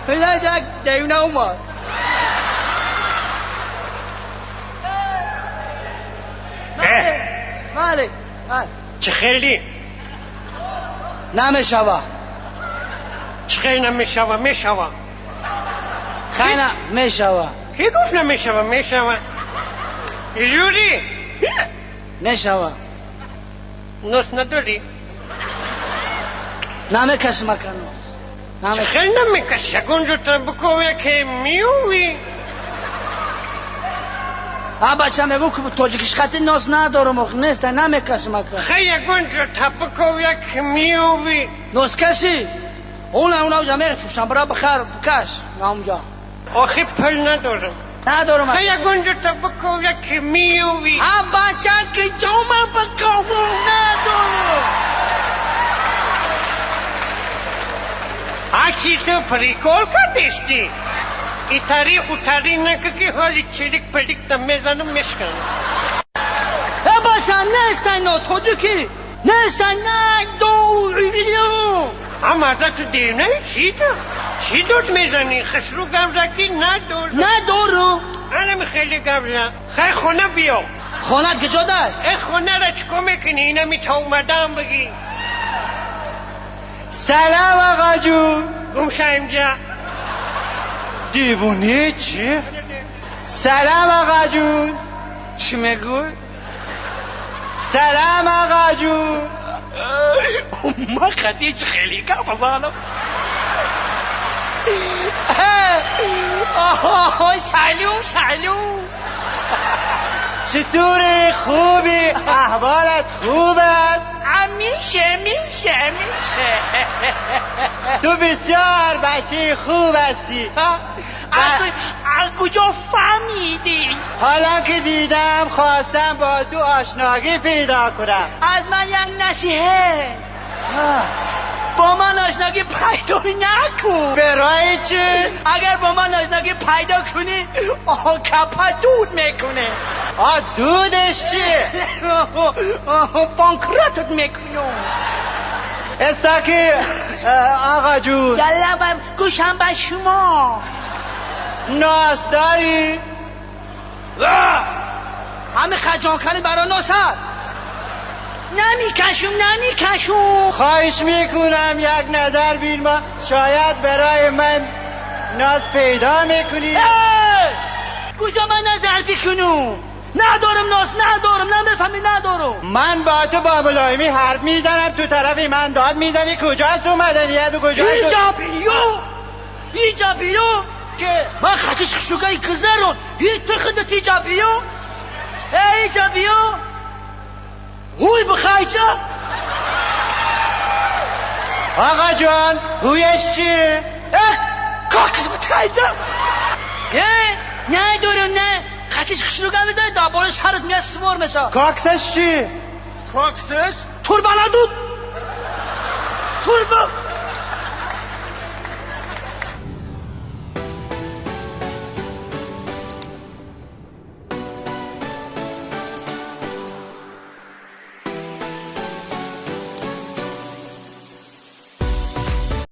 پدر دیونه اومد بله چه خیلی نمیشوه چه خیلی نمیشوه میشوه خیلی میشوه کی گفت نمیشوه میشوه جوری نشوه نوس نداری نمیکش مکنو چه خیلی نمیکش یکونجو تا بکوه که میوی بچه بگو که توجیکش خطی ناس ندارم اخ نیست نمیکش مکن خیلی یکونجو تا بکوه که میوی ناس کسی اونا جمعه فوشن برای بخیر بکش اونجا آخی پل ندارم خیلی یکونجو تا بکوه که میوی بچه که جامعه بکوه ندارم آچی تو پریکول کردیستی ای تاری نکه که حالی چلیک پلیک میزنم میشکن بچه نیستن نه توجیکی نیستن نه دو اما دا تو دیونه چی دوت میزنی خسرو گمزکی ندارم الان خیلی گمزه خیلی خونه بیو خونت که جاده ای خونه را چکو میکنی اینا میتا اومدم بگی سلام آقا جون گمشه اینجا دیوونه چی؟ سلام آقا جون چی میگوی؟ سلام آقا جون ما خطیج خیلی که بزانم سلام چطوری خوبی؟ احوالت خوب است؟ میشه تو بسیار بچه خوب هستی از کجا فهمیدی؟ حالا که دیدم خواستم با تو آشنایی پیدا کنم از من یک نصیحت با من آشنایی پیدا نکن برای چی؟ اگر با من آشنایی پیدا کنی کپا دود میکنه دودش چیه؟ بانکراتت میکنم استاکی آقا جون یلا گوشم به شما ناس داری؟ همه خجان کنی برای ناست نمیکشم خواهش میکنم یک نظر بین ما شاید برای من ناز پیدا میکنی کجا من نظر بکنم ندارم ناز ندارم نمیفهمی ندارم من با تو با ملایمی حرف میزنم تو طرفی من داد میزنی کجاست تو مدنیت و کجاست ایجابیو که من خطش خشوگای کزرون هیچ تخدت ایجابیو هوی بخیجا آقا جان هویش چیه؟ کاکس بتخیجا ندارم نه خطش خشوگای بزنی دابال سرت میاد سمور میشه کاکسش چیه؟ تور بلدود تور